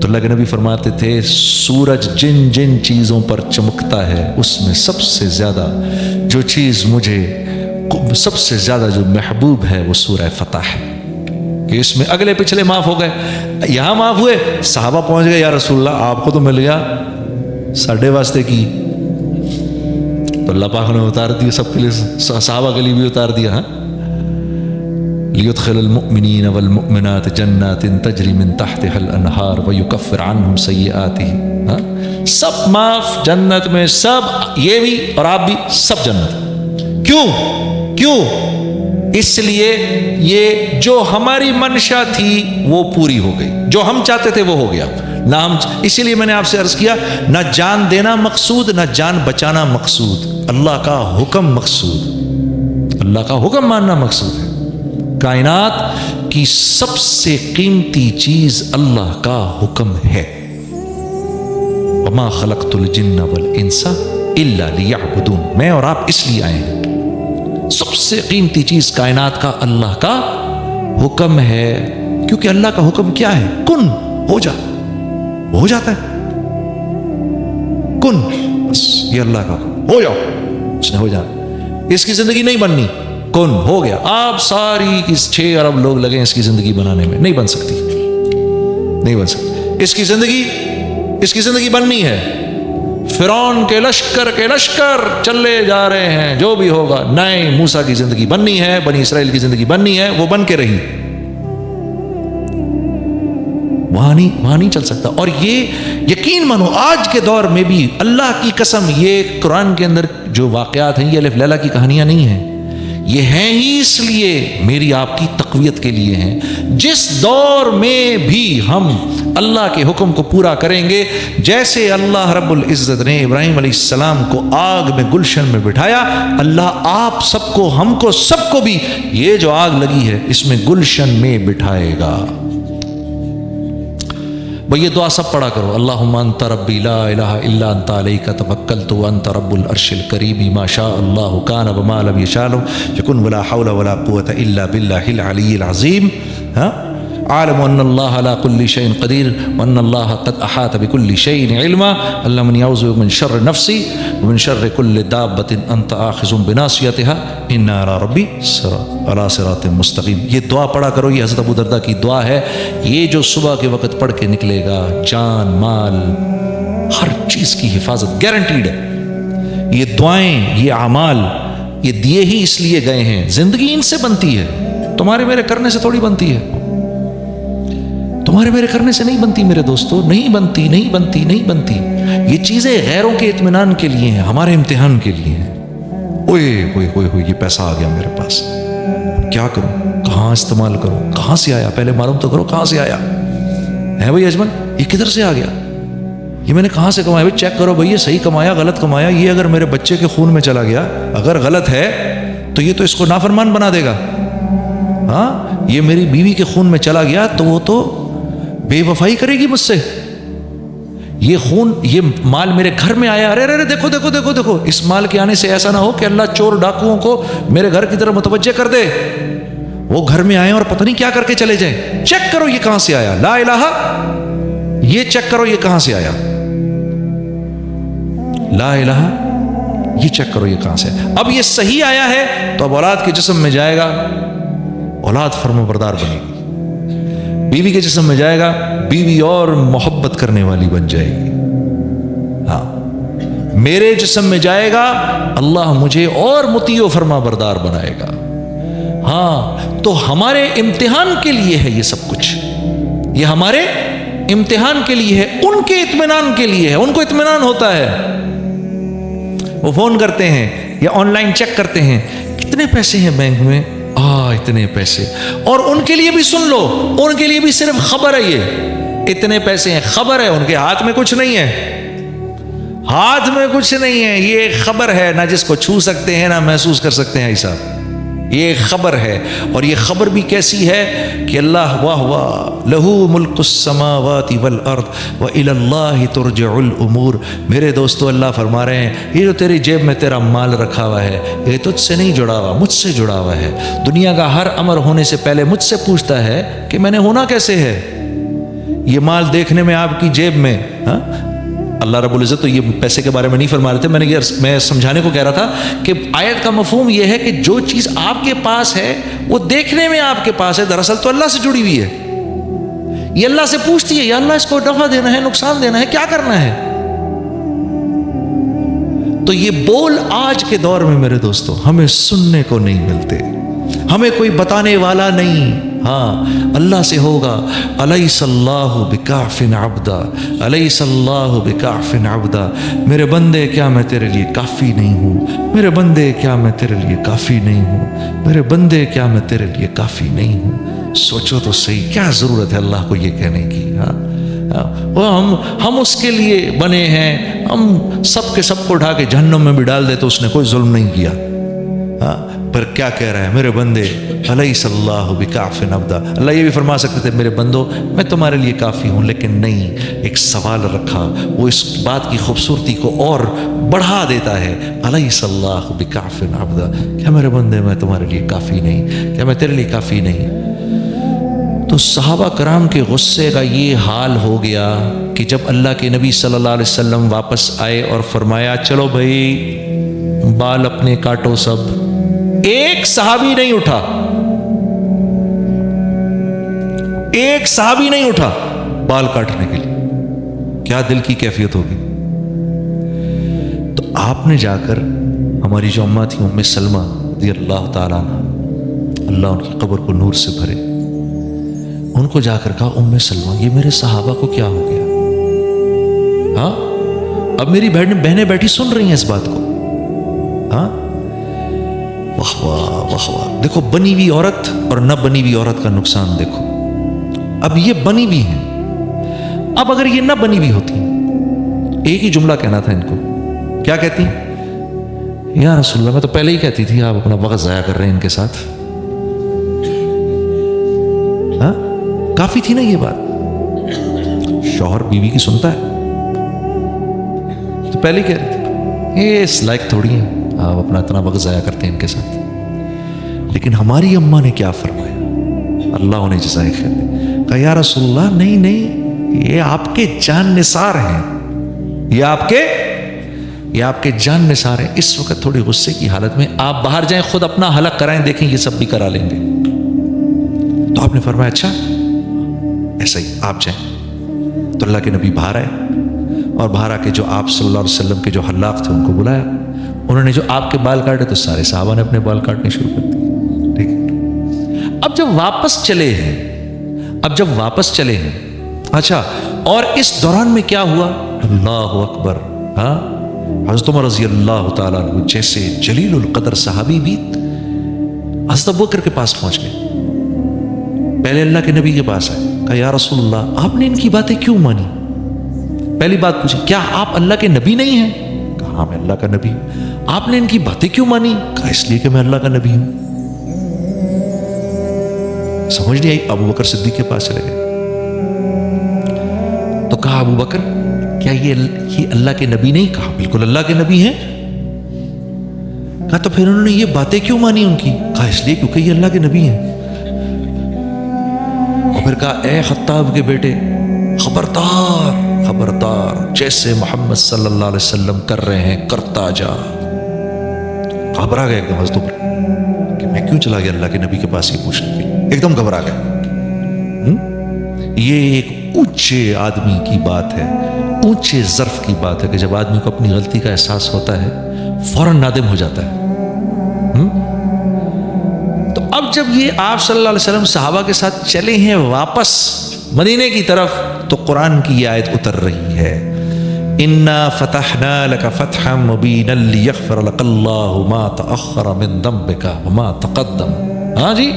اللہ کے نبی فرماتے تھے سورج جن جن چیزوں پر چمکتا ہے اس میں سب سے زیادہ جو چیز مجھے سب سے زیادہ جو محبوب ہے وہ سورہ فتح ہے، کہ اس میں اگلے پچھلے معاف ہو گئے، یہاں معاف ہوئے، صحابہ پہنچ گئے یا رسول اللہ آپ کو تو مل گیا، ساڈے واسطے کی؟ تو اللہ پاک نے اتار دیا سب کے لیے، صحابہ کے لیے بھی اتار دیا، ہاں لِيُدْخِلَ الْمُؤْمِنِينَ وَالْمُؤْمِنَاتِ جَنَّاتٍ تَجْرِي مِن تَحْتِهَا الْأَنْهَارُ وَيُكَفِّرْ عَنْهُمْ سَيِّئَاتِهِمْ، سب معاف جنت میں، سب یہ بھی اور آپ بھی سب جنت۔ کیوں؟ اس لیے یہ جو ہماری منشا تھی وہ پوری ہو گئی، جو ہم چاہتے تھے وہ ہو گیا نہ ہم، اسی لیے میں نے آپ سے عرض کیا نہ جان دینا مقصود نہ جان بچانا مقصود، اللہ کا حکم مقصود، اللہ کا حکم ماننا مقصود ہے۔ کائنات کی سب سے قیمتی چیز اللہ کا حکم ہے، وما خلقت الجن والانس الا لیعبدون، میں اور آپ اس لیے آئے ہیں، سب سے قیمتی چیز کائنات کا اللہ کا حکم ہے، کیونکہ اللہ کا حکم کیا ہے؟ کن، ہو جا، ہو جاتا ہے، کن، بس یہ اللہ کا حکم، ہو جاؤ، اس نے ہو جانا، اس کی زندگی نہیں بننی، کن، ہو گیا۔ آپ ساری 6 ارب لوگ لگیں اس کی زندگی بنانے میں، نہیں بن سکتی، نہیں بن سکتی، اس کی زندگی بننی ہے۔ فرعون کے لشکر چلے جا رہے ہیں، جو بھی ہوگا، نئے موسیٰ کی زندگی بننی ہے، بنی اسرائیل کی زندگی بننی ہے، وہ بن کے رہی، وہاں نہیں چل سکتا۔ اور یہ یقین مانو آج کے دور میں بھی اللہ کی قسم، یہ قرآن کے اندر جو واقعات ہیں یہ الف لیلہ کی کہانیاں نہیں ہیں، یہ ہیں ہی اس لیے میری آپ کی تقویت کے لیے ہیں۔ جس دور میں بھی ہم اللہ کے حکم کو پورا کریں گے، جیسے اللہ رب العزت نے ابراہیم علیہ السلام کو آگ میں گلشن میں بٹھایا، اللہ آپ سب کو، ہم کو، سب کو بھی یہ جو آگ لگی ہے اس میں گلشن میں بٹھائے گا۔ بھئی یہ دعا سب پڑھا کرو، اللہم انت ربی لا الہ الا انت علیک توکلت وانت رب العرش الکریم ما شاء اللہ کان وما لم یشاء لم یکن ولا حول ولا قوة الا باللہ العلی العظیم۔ عالم ان اللہ علی کل شیء قدیر وان اللہ قد احاط بکل شیء علما، اللہم انی اعوذ بک من شر نفسی ومن شر کل دابۃ انت آخذ بناصیتها ان علی ربی علی صراط مستقیم۔ یہ دعا پڑھا کرو، یہ حضرت ابو درداء کی دعا ہے، یہ جو صبح کے وقت پڑھ کے نکلے گا جان مال ہر چیز کی حفاظت گارنٹیڈ ہے۔ یہ دعائیں، یہ اعمال، یہ دیے ہی اس لیے گئے ہیں، زندگی ان سے بنتی ہے، تمہارے میرے کرنے سے تھوڑی بنتی ہے، تمہارے میرے کرنے سے نہیں بنتی میرے دوستو، نہیں بنتی۔ یہ چیزیں غیروں کے اطمینان کے لیے ہیں، ہمارے امتحان کے لیے ہیں۔ اوئے یہ پیسہ آ گیا میرے پاس، کیا کروں، کہاں استعمال کروں، کہاں سے آیا، پہلے معلوم تو کرو کہاں سے آیا ہے بھائی اجمل، یہ کدھر سے آ گیا، یہ میں نے کہاں سے کمایا، بھائی چیک کرو بھائی یہ صحیح کمایا غلط کمایا، یہ اگر میرے بچے کے خون میں چلا گیا، اگر غلط ہے تو یہ تو اس کو نافرمان بنا دے گا، ہاں یہ میری بیوی کے خون میں چلا گیا تو وہ تو بے وفائی کرے گی مجھ سے، یہ خون، یہ مال میرے گھر میں آیا، ارے دیکھو اس مال کے آنے سے ایسا نہ ہو کہ اللہ چور ڈاکوؤں کو میرے گھر کی طرف متوجہ کر دے، وہ گھر میں آئے اور پتہ نہیں کیا کر کے چلے جائیں۔ چیک کرو یہ کہاں سے آیا، لا الہ، یہ چیک کرو یہ کہاں سے آیا، لا الہ، یہ چیک کرو یہ کہاں سے آیا۔ اب یہ صحیح آیا ہے تو اب اولاد کے جسم میں جائے گا، اولاد فرما بردار بنے گی، بیوی کے جسم میں جائے گا، بیوی اور محبت کرنے والی بن جائے گی، ہاں میرے جسم میں جائے گا، اللہ مجھے اور مطیع و فرما بردار بنائے گا۔ ہاں تو ہمارے امتحان کے لیے ہے یہ سب کچھ، یہ ہمارے امتحان کے لیے ہے، ان کے اطمینان کے لیے ہے، ان کو اطمینان ہوتا ہے، وہ فون کرتے ہیں یا آن لائن چیک کرتے ہیں کتنے پیسے ہیں بینک میں، اتنے پیسے، اور ان کے لیے بھی سن لو، ان کے لیے بھی صرف خبر ہے، یہ اتنے پیسے ہیں، خبر ہے، ان کے ہاتھ میں کچھ نہیں ہے، ہاتھ میں کچھ نہیں ہے، یہ خبر ہے، نہ جس کو چھو سکتے ہیں نہ محسوس کر سکتے ہیں ایسا، یہ خبر ہے۔ اور یہ خبر بھی کیسی ہے کہ اللہ واہ لہو ملک السماوات والارض والى اللہ ترجع الامور۔ میرے دوستو اللہ فرما رہے ہیں یہ جو تیری جیب میں تیرا مال رکھا ہوا ہے یہ تجھ سے نہیں جڑا ہوا، مجھ سے جڑا ہوا ہے، دنیا کا ہر امر ہونے سے پہلے مجھ سے پوچھتا ہے کہ میں نے ہونا کیسے ہے، یہ مال دیکھنے میں آپ کی جیب میں، ہاں اللہ رب العزت تو یہ پیسے کے بارے میں نہیں فرما رہے تھے، میں سمجھانے کو کہہ رہا تھا کہ آیت کا مفہوم یہ ہے کہ جو چیز آپ کے پاس ہے وہ دیکھنے میں آپ کے پاس ہے، دراصل تو اللہ سے جڑی ہوئی ہے. یہ اللہ سے پوچھتی ہے یا اللہ اس کو نفع دینا ہے، نقصان دینا ہے، کیا کرنا ہے. تو یہ بول آج کے دور میں میرے دوستو ہمیں سننے کو نہیں ملتے، ہمیں کوئی بتانے والا نہیں. ہاں اللہ سے ہوگا، الیس اللہ بکاف عبدا، الیس اللہ بکاف عبدا. میرے بندے کیا میں تیرے لیے کافی نہیں ہوں، میرے بندے کیا میں تیرے لیے کافی نہیں ہوں، میرے بندے کیا میں تیرے لیے کافی نہیں ہوں. سوچو تو صحیح، کیا ضرورت ہے اللہ کو یہ کہنے کی. ہم اس کے لیے بنے ہیں، ہم سب کے سب کو اٹھا کے جہنم میں بھی ڈال دے تو اس نے کوئی ظلم نہیں کیا. پر کیا کہہ رہا ہے، میرے بندے الیس اللہ بکاف عبدا. اللہ یہ بھی فرما سکتے تھے میرے بندو میں تمہارے لیے کافی ہوں، لیکن نہیں، ایک سوال رکھا، وہ اس بات کی خوبصورتی کو اور بڑھا دیتا ہے. الیس اللہ بکاف عبدا، کیا میرے بندے میں تمہارے لیے کافی نہیں، کیا میں تیرے لیے کافی نہیں. تو صحابہ کرام کے غصے کا یہ حال ہو گیا کہ جب اللہ کے نبی صلی اللہ علیہ وسلم واپس آئے اور فرمایا چلو بھائی بال اپنے کاٹو سب، ایک صحابی نہیں اٹھا، ایک صحابی نہیں اٹھا بال کاٹنے کے لیے. کیا دل کی کیفیت ہوگی. تو آپ نے جا کر ہماری جو اماں تھی ام سلمہ رضی اللہ تعالیٰ عنہ، اللہ ان کی قبر کو نور سے بھرے، ان کو جا کر کہا ام سلمہ یہ میرے صحابہ کو کیا ہو گیا. ہاں اب میری بہنیں بیٹھی سن رہی ہیں اس بات کو. ہاں واہ واہ واہ واہ. دیکھو بنی ہوئی عورت اور نہ بنی ہوئی عورت کا نقصان دیکھو. اب یہ بنی ہوئی ہیں، اب اگر یہ نہ بنی ہوئی ہوتی ایک ہی جملہ کہنا تھا ان کو. کیا کہتی؟ یا رسول اللہ میں تو پہلے ہی کہتی تھی آپ اپنا وقت ضائع کر رہے ہیں ان کے ساتھ. ہاں کافی تھی نا یہ بات. شوہر بیوی کی سنتا ہے تو پہلے کہہ رہی تھی یہ اس لائق تھوڑی ہیں آپ اپنا اتنا وقت ضائع کرتے ہیں ان کے ساتھ. لیکن ہماری اماں نے کیا فرمایا، اللہ انہیں جزائے خیر دے، کہا یا رسول اللہ نہیں نہیں یہ آپ کے جان نثار ہیں، یہ آپ کے جان نثار ہیں. اس وقت تھوڑی غصے کی حالت میں آپ باہر جائیں، خود اپنا حلق کرائیں، دیکھیں یہ سب بھی کرا لیں گے. تو آپ نے فرمایا اچھا ایسا ہی آپ جائیں. تو اللہ کے نبی باہر آئے اور باہر آ کے جو آپ صلی اللہ علیہ وسلم کے جو حلاق تھے ان کو بلایا. انہوں نے جو آپ کے بال کاٹے تو سارے صحابہ نے اپنے بال کاٹنے شروع کر دیے. ٹھیک ہے. اب جب واپس چلے ہیں اچھا، اور اس دوران میں کیا ہوا، اللہ اکبر. ہاں حضرت عمر رضی اللہ تعالیٰ عنہ جیسے جلیل القدر صحابی بھی حضرت ابوبکر کے پاس پہنچ گئے. پہلے اللہ کے نبی کے پاس آئے، کہا یا رسول اللہ آپ نے ان کی باتیں کیوں مانی. پہلی بات پوچھی کیا آپ اللہ کے نبی نہیں ہیں؟ کہا ہاں میں اللہ کا نبی ہوں. آپ نے ان کی باتیں کیوں مانی؟ کہا اس لیے کہ میں اللہ کا نبی ہوں. سمجھ نہیں آئی. ابوبکر صدیق کے پاس چلے گئے تو کہا ابوبکر کیا یہ اللہ کے نبی نہیں؟ کہا بالکل اللہ کے نبی ہیں. کہا تو پھر انہوں نے یہ باتیں کیوں مانی ان کی؟ کہا اس لیے کیونکہ یہ اللہ کے نبی ہیں. اور پھر کہا اے خطاب کے بیٹے خبردار خبردار، جیسے محمد صلی اللہ علیہ وسلم کر رہے ہیں کرتا جا. گھبرا گئے ایک دم حضرت عمر کہ میں کیوں چلا گیا اللہ کے نبی کے پاس یہ پوچھنے کے لیے. ایک دم گھبرا گئے. یہ ایک اونچے آدمی کی بات ہے، اونچے ظرف کی بات ہے کہ جب آدمی کو اپنی غلطی کا احساس ہوتا ہے فوراً نادم ہو جاتا ہے. تو اب جب یہ آپ صلی اللہ علیہ وسلم صحابہ کے ساتھ چلے ہیں واپس مدینے کی طرف تو قرآن کی یہ آیت اتر رہی ہے اِنَّا فَتَحْنَا لَكَ فَتْحًا مُبِينًا لِيَغْفِرَ لَكَ اللَّهُ مَا تَأَخَّرَ مِن ذَنبِكَ وَمَا تَقَدَّمَ. ہاں جی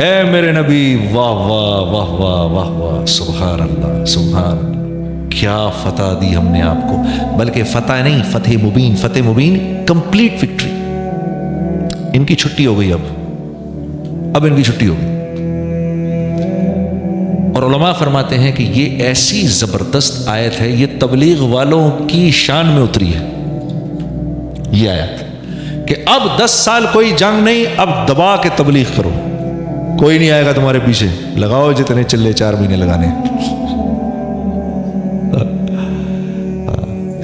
اے میرے نبی واہ واہ واہ واہ واہ واہ، سبحان اللہ سبحان اللہ، کیا فتح دی ہم نے آپ کو. بلکہ فتح نہیں، فتح مبین. فتح مبین کمپلیٹ وکٹری. ان کی چھٹی ہو گئی. اب ان کی چھٹی ہو گئی. اور علماء فرماتے ہیں کہ یہ ایسی زبردست آیت ہے، یہ تبلیغ والوں کی شان میں اتری ہے یہ آیت کہ اب 10 سال کوئی جنگ نہیں، اب دبا کے تبلیغ کرو، کوئی نہیں آئے گا تمہارے پیچھے، لگاؤ جتنے چلے 4 مہینے لگانے.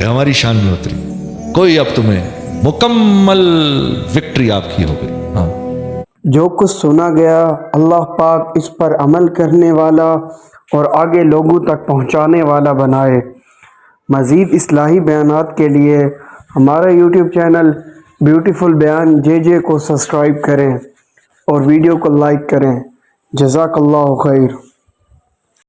ہماری شان میں اتری. کوئی اب تمہیں مکمل وکٹری آپ کی ہو گئی. ہاں جو کچھ سنا گیا اللہ پاک اس پر عمل کرنے والا اور آگے لوگوں تک پہنچانے والا بنائے. مزید اصلاحی بیانات کے لیے ہمارا یوٹیوب چینل بیوٹیفل بیان جے کو سبسکرائب کریں اور ویڈیو کو لائک کریں. جزاک اللہ خیر.